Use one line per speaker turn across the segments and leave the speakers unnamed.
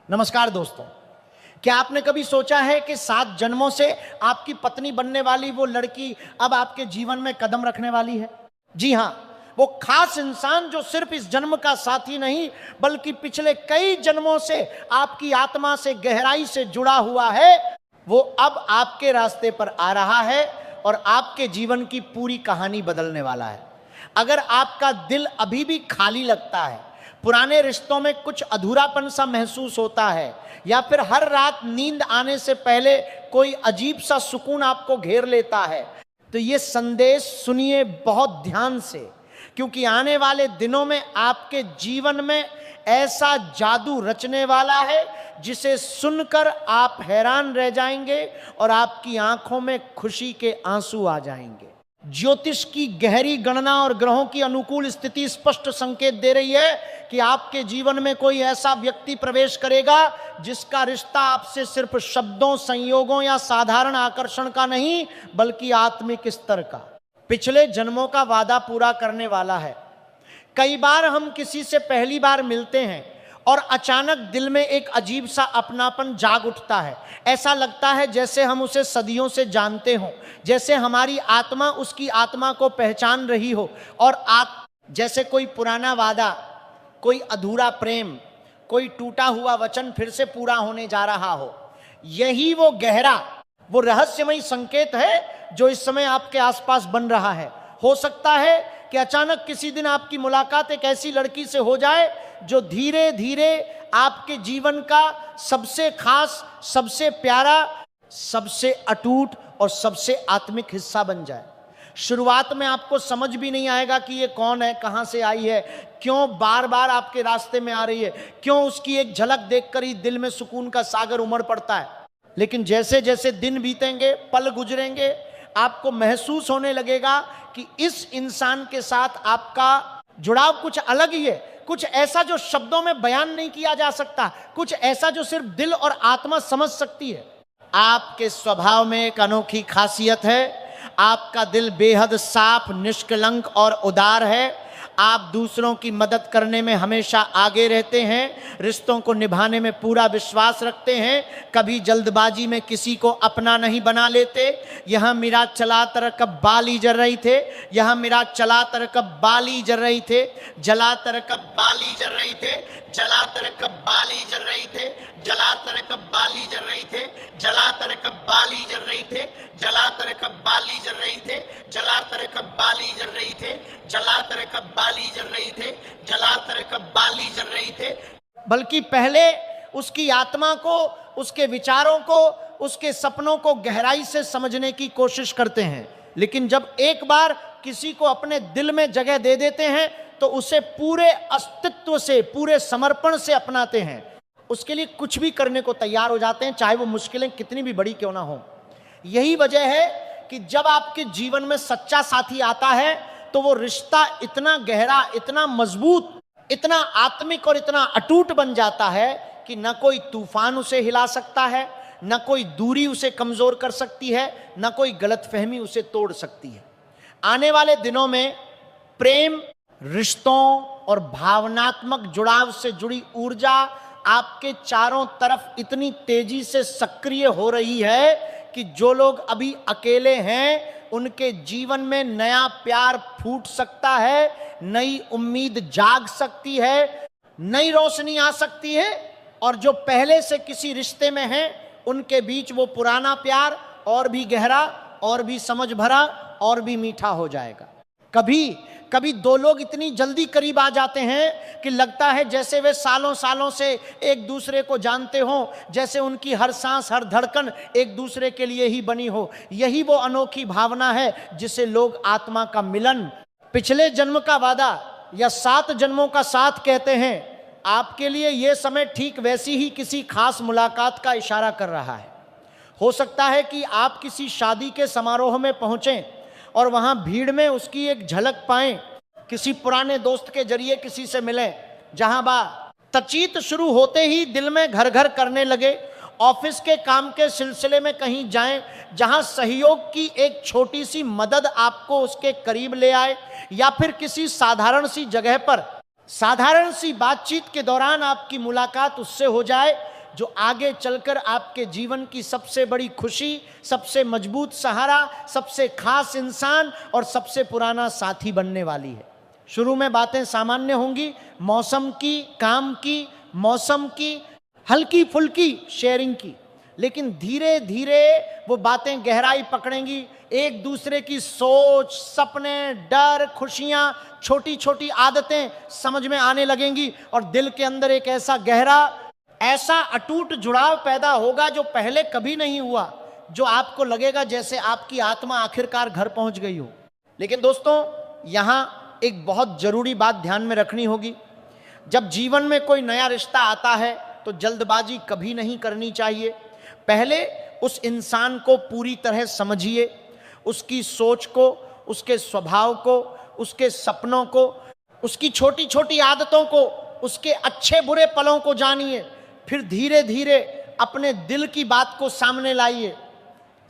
नमस्कार दोस्तों, क्या आपने कभी सोचा है कि 7 जन्मों से आपकी पत्नी बनने वाली वो लड़की अब आपके जीवन में कदम रखने वाली है? जी हां, वो खास इंसान जो सिर्फ इस जन्म का साथी नहीं बल्कि पिछले कई जन्मों से आपकी आत्मा से गहराई से जुड़ा हुआ है, वो अब आपके रास्ते पर आ रहा है और आपके जीवन की पूरी कहानी बदलने वाला है। अगर आपका दिल अभी भी खाली लगता है, पुराने रिश्तों में कुछ अधूरापन सा महसूस होता है, या फिर हर रात नींद आने से पहले कोई अजीब सा सुकून आपको घेर लेता है, तो ये संदेश सुनिए बहुत ध्यान से, क्योंकि आने वाले दिनों में आपके जीवन में ऐसा जादू रचने वाला है जिसे सुनकर आप हैरान रह जाएंगे और आपकी आंखों में खुशी के आंसू आ जाएंगे। ज्योतिष की गहरी गणना और ग्रहों की अनुकूल स्थिति स्पष्ट संकेत दे रही है कि आपके जीवन में कोई ऐसा व्यक्ति प्रवेश करेगा जिसका रिश्ता आपसे सिर्फ शब्दों, संयोगों या साधारण आकर्षण का नहीं बल्कि आत्मिक स्तर का, पिछले जन्मों का वादा पूरा करने वाला है। कई बार हम किसी से पहली बार मिलते हैं और अचानक दिल में एक अजीब सा अपनापन जाग उठता है। ऐसा लगता है जैसे हम उसे सदियों से जानते हों, जैसे हमारी आत्मा उसकी आत्मा को पहचान रही हो और जैसे कोई पुराना वादा, कोई अधूरा प्रेम, कोई टूटा हुआ वचन फिर से पूरा होने जा रहा हो। यही वो गहरा, वो रहस्यमय संकेत है जो इस समय आपके आसपास बन रहा है। हो सकता है कि अचानक किसी दिन आपकी मुलाकात एक ऐसी लड़की से हो जाए जो धीरे धीरे आपके जीवन का सबसे खास, सबसे प्यारा, सबसे अटूट और सबसे आत्मिक हिस्सा बन जाए। शुरुआत में आपको समझ भी नहीं आएगा कि ये कौन है, कहां से आई है, क्यों बार बार आपके रास्ते में आ रही है, क्यों उसकी एक झलक देखकर ही दिल में सुकून का सागर उमड़ पड़ता है। लेकिन जैसे जैसे दिन बीतेंगे, पल गुजरेंगे, आपको महसूस होने लगेगा कि इस इंसान के साथ आपका जुड़ाव कुछ अलग ही है, कुछ ऐसा जो शब्दों में बयान नहीं किया जा सकता, कुछ ऐसा जो सिर्फ दिल और आत्मा समझ सकती है। आपके स्वभाव में एक अनोखी खासियत है, आपका दिल बेहद साफ, निष्कलंक और उदार है। आप दूसरों की मदद करने में हमेशा आगे रहते हैं, रिश्तों को निभाने में पूरा विश्वास रखते हैं, कभी जल्दबाजी में किसी को अपना नहीं बना लेते। यह मेरा चला तर कब बाली जल रही थे, यह मेरा चला तर कब बाली जल रही थे, जला तर कब बाली जल रही थे, जला तर कब बाली जल रही थे, जला तर कब बाली जल रही थे, जला तर कब बाली जल रही थे, जला तर कब बाली जल रही थे, जला तर कब बाली जल रही थे, जला तर कब बाली जल रही थे, जला तर कब बाली जल रही थे। बल्कि पहले उसकी आत्मा को, उसके विचारों को, उसके सपनों को गहराई से समझने की कोशिश करते हैं। लेकिन जब एक बार किसी को अपने दिल में जगह दे देते हैं तो उसे पूरे अस्तित्व से, पूरे समर्पण से अपनाते हैं, उसके लिए कुछ भी करने को तैयार हो जाते हैं, चाहे वो मुश्किलें कितनी भी बड़ी क्यों ना हो। यही वजह है कि जब आपके जीवन में सच्चा साथी आता है तो वो रिश्ता इतना गहरा, इतना मजबूत, इतना आत्मिक और इतना अटूट बन जाता है कि न कोई तूफान उसे हिला सकता है, न कोई दूरी उसे कमजोर कर सकती है, न कोई गलतफहमी उसे तोड़ सकती है। आने वाले दिनों में प्रेम, रिश्तों और भावनात्मक जुड़ाव से जुड़ी ऊर्जा आपके चारों तरफ इतनी तेजी से सक्रिय हो रही है कि जो लोग अभी अकेले हैं उनके जीवन में नया प्यार फूट सकता है, नई उम्मीद जाग सकती है, नई रोशनी आ सकती है, और जो पहले से किसी रिश्ते में हैं उनके बीच वो पुराना प्यार और भी गहरा, और भी समझ भरा, और भी मीठा हो जाएगा। कभी कभी दो लोग इतनी जल्दी करीब आ जाते हैं कि लगता है जैसे वे सालों सालों से एक दूसरे को जानते हों, जैसे उनकी हर सांस, हर धड़कन एक दूसरे के लिए ही बनी हो। यही वो अनोखी भावना है जिसे लोग आत्मा का मिलन, पिछले जन्म का वादा या 7 जन्मों का साथ कहते हैं। आपके लिए यह समय ठीक वैसी ही किसी खास मुलाकात का इशारा कर रहा है। हो सकता है कि आप किसी शादी के समारोह में पहुंचें और वहां भीड़ में उसकी एक झलक पाएं, किसी पुराने दोस्त के जरिए किसी से मिलें, जहां बातचीत शुरू होते ही दिल में घर घर करने लगे। ऑफिस के काम के सिलसिले में कहीं जाएं जहां सहयोग की एक छोटी सी मदद आपको उसके करीब ले आए, या फिर किसी साधारण सी जगह पर साधारण सी बातचीत के दौरान आपकी मुलाकात उससे हो जाए जो आगे चलकर आपके जीवन की सबसे बड़ी खुशी, सबसे मजबूत सहारा, सबसे खास इंसान और सबसे पुराना साथी बनने वाली है। शुरू में बातें सामान्य होंगी, मौसम की, काम की, मौसम की, हल्की फुल्की शेयरिंग की, लेकिन धीरे धीरे वो बातें गहराई पकड़ेंगी। एक दूसरे की सोच, सपने, डर, खुशियां, छोटी छोटी आदतें समझ में आने लगेंगी और दिल के अंदर एक ऐसा गहरा, ऐसा अटूट जुड़ाव पैदा होगा जो पहले कभी नहीं हुआ, जो आपको लगेगा जैसे आपकी आत्मा आखिरकार घर पहुंच गई हो। लेकिन दोस्तों, यहां एक बहुत जरूरी बात ध्यान में रखनी होगी। जब जीवन में कोई नया रिश्ता आता है तो जल्दबाजी कभी नहीं करनी चाहिए। पहले उस इंसान को पूरी तरह समझिए, उसकी सोच को, उसके स्वभाव को, उसके सपनों को, उसकी छोटी छोटी आदतों को, उसके अच्छे बुरे पलों को जानिए। फिर धीरे धीरे अपने दिल की बात को सामने लाइए।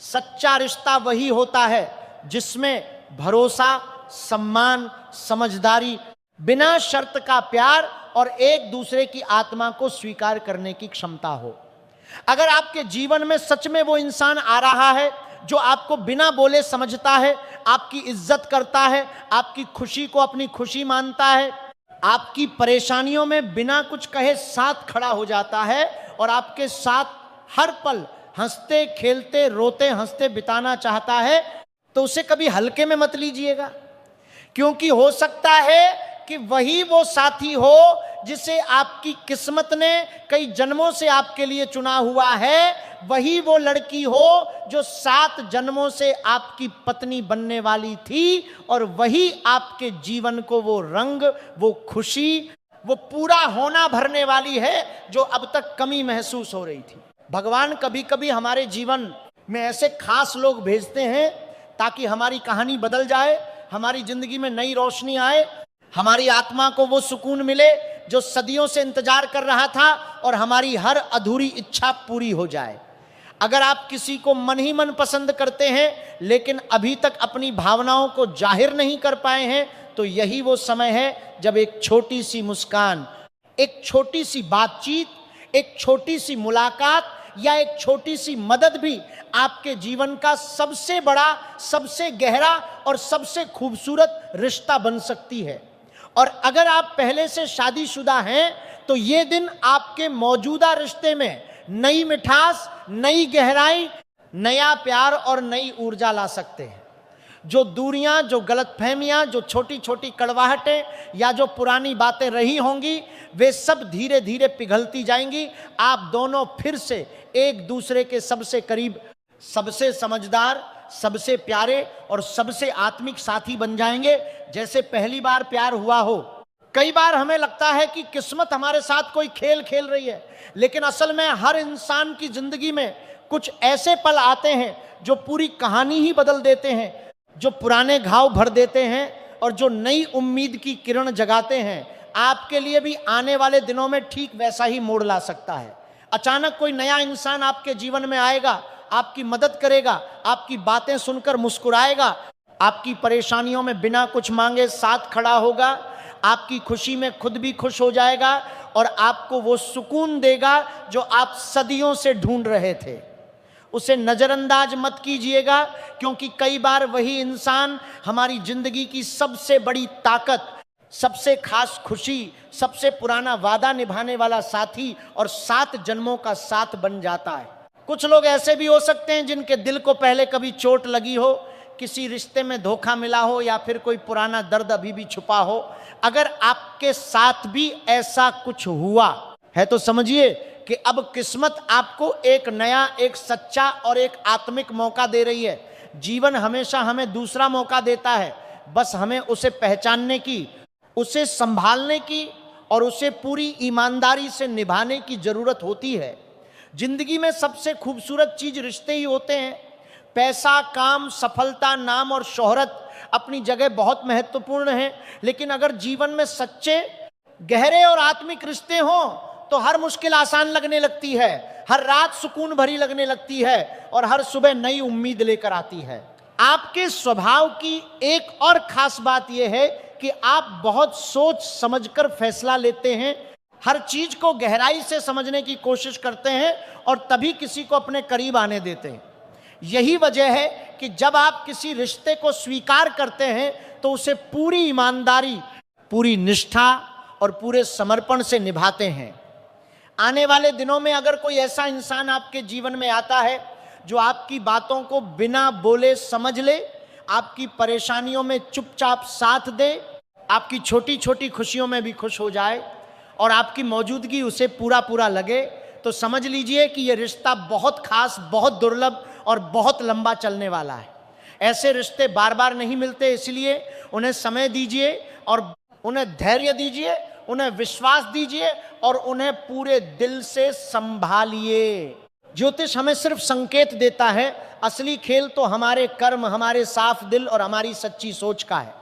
सच्चा रिश्ता वही होता है जिसमें भरोसा, सम्मान, समझदारी, बिना शर्त का प्यार और एक दूसरे की आत्मा को स्वीकार करने की क्षमता हो। अगर आपके जीवन में सच में वो इंसान आ रहा है जो आपको बिना बोले समझता है, आपकी इज्जत करता है, आपकी खुशी को अपनी खुशी मानता है, आपकी परेशानियों में बिना कुछ कहे साथ खड़ा हो जाता है और आपके साथ हर पल हंसते खेलते रोते हंसते बिताना चाहता है, तो उसे कभी हल्के में मत लीजिएगा। क्योंकि हो सकता है कि वही वो साथी हो जिसे आपकी किस्मत ने कई जन्मों से आपके लिए चुना हुआ है। वही वो लड़की हो जो 7 जन्मों से आपकी पत्नी बनने वाली थी और वही आपके जीवन को वो रंग, वो खुशी, वो पूरा होना भरने वाली है जो अब तक कमी महसूस हो रही थी। भगवान कभी कभी हमारे जीवन में ऐसे खास लोग भेजते हैं ताकि हमारी कहानी बदल जाए, हमारी जिंदगी में नई रोशनी आए, हमारी आत्मा को वो सुकून मिले जो सदियों से इंतजार कर रहा था और हमारी हर अधूरी इच्छा पूरी हो जाए। अगर आप किसी को मन ही मन पसंद करते हैं लेकिन अभी तक अपनी भावनाओं को जाहिर नहीं कर पाए हैं, तो यही वो समय है जब एक छोटी सी मुस्कान, एक छोटी सी बातचीत, एक छोटी सी मुलाकात या एक छोटी सी मदद भी आपके जीवन का सबसे बड़ा, सबसे गहरा और सबसे खूबसूरत रिश्ता बन सकती है। और अगर आप पहले से शादीशुदा हैं तो ये दिन आपके मौजूदा रिश्ते में नई मिठास, नई गहराई, नया प्यार और नई ऊर्जा ला सकते हैं। जो दूरियां, जो गलतफहमियां, जो छोटी छोटी कड़वाहटें या जो पुरानी बातें रही होंगी, वे सब धीरे धीरे पिघलती जाएंगी। आप दोनों फिर से एक दूसरे के सबसे करीब, सबसे समझदार, सबसे प्यारे और सबसे आत्मिक साथी बन जाएंगे, जैसे पहली बार प्यार हुआ हो। कई बार हमें लगता है कि किस्मत हमारे साथ कोई खेल खेल रही है, लेकिन असल में हर इंसान की जिंदगी में कुछ ऐसे पल आते हैं जो पूरी कहानी ही बदल देते हैं, जो पुराने घाव भर देते हैं और जो नई उम्मीद की किरण जगाते हैं। आपके लिए भी आने वाले दिनों में ठीक वैसा ही मोड़ ला सकता है। अचानक कोई नया इंसान आपके जीवन में आएगा, आपकी मदद करेगा, आपकी बातें सुनकर मुस्कुराएगा, आपकी परेशानियों में बिना कुछ मांगे साथ खड़ा होगा, आपकी खुशी में खुद भी खुश हो जाएगा और आपको वो सुकून देगा जो आप सदियों से ढूंढ रहे थे। उसे नजरअंदाज मत कीजिएगा, क्योंकि कई बार वही इंसान हमारी जिंदगी की सबसे बड़ी ताकत, सबसे खास खुशी, सबसे पुराना वादा निभाने वाला साथी और 7 जन्मों का साथ बन जाता है। कुछ लोग ऐसे भी हो सकते हैं जिनके दिल को पहले कभी चोट लगी हो, किसी रिश्ते में धोखा मिला हो या फिर कोई पुराना दर्द अभी भी छुपा हो। अगर आपके साथ भी ऐसा कुछ हुआ है तो समझिए कि अब किस्मत आपको एक नया, एक सच्चा और एक आत्मिक मौका दे रही है। जीवन हमेशा हमें दूसरा मौका देता है, बस हमें उसे पहचानने की, उसे संभालने की और उसे पूरी ईमानदारी से निभाने की जरूरत होती है। जिंदगी में सबसे खूबसूरत चीज रिश्ते ही होते हैं। पैसा, काम, सफलता, नाम और शोहरत अपनी जगह बहुत महत्वपूर्ण है, लेकिन अगर जीवन में सच्चे, गहरे और आत्मिक रिश्ते हों तो हर मुश्किल आसान लगने लगती है, हर रात सुकून भरी लगने लगती है और हर सुबह नई उम्मीद लेकर आती है। आपके स्वभाव की एक और खास बात यह है कि आप बहुत सोच समझकर फैसला लेते हैं। हर चीज को गहराई से समझने की कोशिश करते हैं और तभी किसी को अपने करीब आने देते हैं। यही वजह है कि जब आप किसी रिश्ते को स्वीकार करते हैं तो उसे पूरी ईमानदारी, पूरी निष्ठा और पूरे समर्पण से निभाते हैं। आने वाले दिनों में अगर कोई ऐसा इंसान आपके जीवन में आता है जो आपकी बातों को बिना बोले समझ ले, आपकी परेशानियों में चुपचाप साथ दे, आपकी छोटी छोटी खुशियों में भी खुश हो जाए और आपकी मौजूदगी उसे पूरा पूरा लगे, तो समझ लीजिए कि यह रिश्ता बहुत खास, बहुत दुर्लभ और बहुत लंबा चलने वाला है। ऐसे रिश्ते बार बार नहीं मिलते, इसलिए उन्हें समय दीजिए और उन्हें धैर्य दीजिए, उन्हें विश्वास दीजिए और उन्हें पूरे दिल से संभालिए। ज्योतिष हमें सिर्फ संकेत देता है, असली खेल तो हमारे कर्म, हमारे साफ दिल और हमारी सच्ची सोच का है।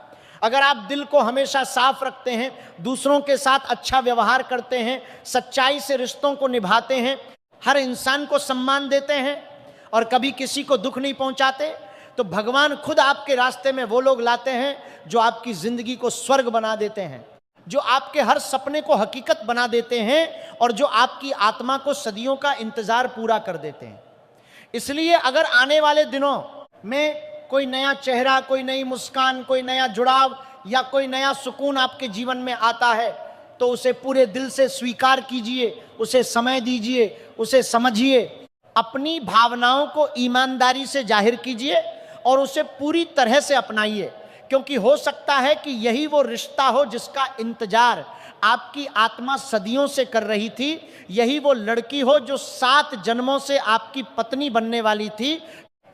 अगर आप दिल को हमेशा साफ रखते हैं, दूसरों के साथ अच्छा व्यवहार करते हैं, सच्चाई से रिश्तों को निभाते हैं, हर इंसान को सम्मान देते हैं और कभी किसी को दुख नहीं पहुंचाते, तो भगवान खुद आपके रास्ते में वो लोग लाते हैं जो आपकी जिंदगी को स्वर्ग बना देते हैं, जो आपके हर सपने को हकीकत बना देते हैं और जो आपकी आत्मा को सदियों का इंतजार पूरा कर देते हैं। इसलिए अगर आने वाले दिनों में कोई नया चेहरा, कोई नई मुस्कान, कोई नया जुड़ाव या कोई नया सुकून आपके जीवन में आता है, तो उसे पूरे दिल से स्वीकार कीजिए, उसे समय दीजिए, उसे समझिए, अपनी भावनाओं को ईमानदारी से जाहिर कीजिए और उसे पूरी तरह से अपनाइए, क्योंकि हो सकता है कि यही वो रिश्ता हो जिसका इंतजार आपकी आत्मा सदियों से कर रही थी, यही वो लड़की हो जो 7 जन्मों से आपकी पत्नी बनने वाली थी,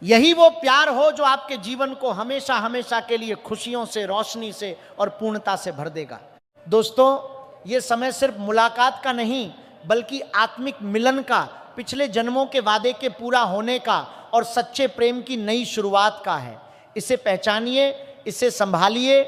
यही वो प्यार हो जो आपके जीवन को हमेशा हमेशा के लिए खुशियों से, रोशनी से और पूर्णता से भर देगा। दोस्तों, ये समय सिर्फ मुलाकात का नहीं बल्कि आत्मिक मिलन का, पिछले जन्मों के वादे के पूरा होने का और सच्चे प्रेम की नई शुरुआत का है। इसे पहचानिए, इसे संभालिए,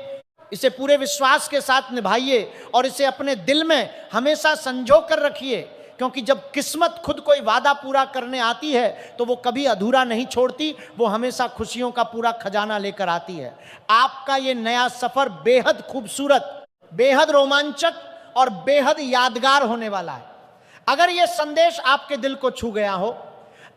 इसे पूरे विश्वास के साथ निभाइए और इसे अपने दिल में हमेशा संजो कर रखिए, क्योंकि जब किस्मत खुद कोई वादा पूरा करने आती है तो वो कभी अधूरा नहीं छोड़ती, वो हमेशा खुशियों का पूरा खजाना लेकर आती है। आपका ये नया सफर बेहद खूबसूरत, बेहद रोमांचक और बेहद यादगार होने वाला है। अगर ये संदेश आपके दिल को छू गया हो,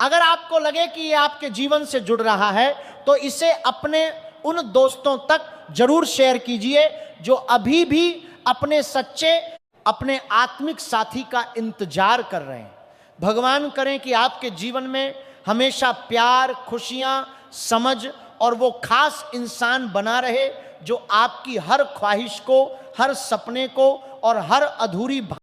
अगर आपको लगे कि ये आपके जीवन से जुड़ रहा है, तो इसे अपने उन दोस्तों तक जरूर शेयर कीजिए जो अभी भी अपने सच्चे, अपने आत्मिक साथी का इंतजार कर रहे हैं। भगवान करें कि आपके जीवन में हमेशा प्यार, खुशियां, समझ और वो खास इंसान बना रहे जो आपकी हर ख्वाहिश को, हर सपने को और हर अधूरी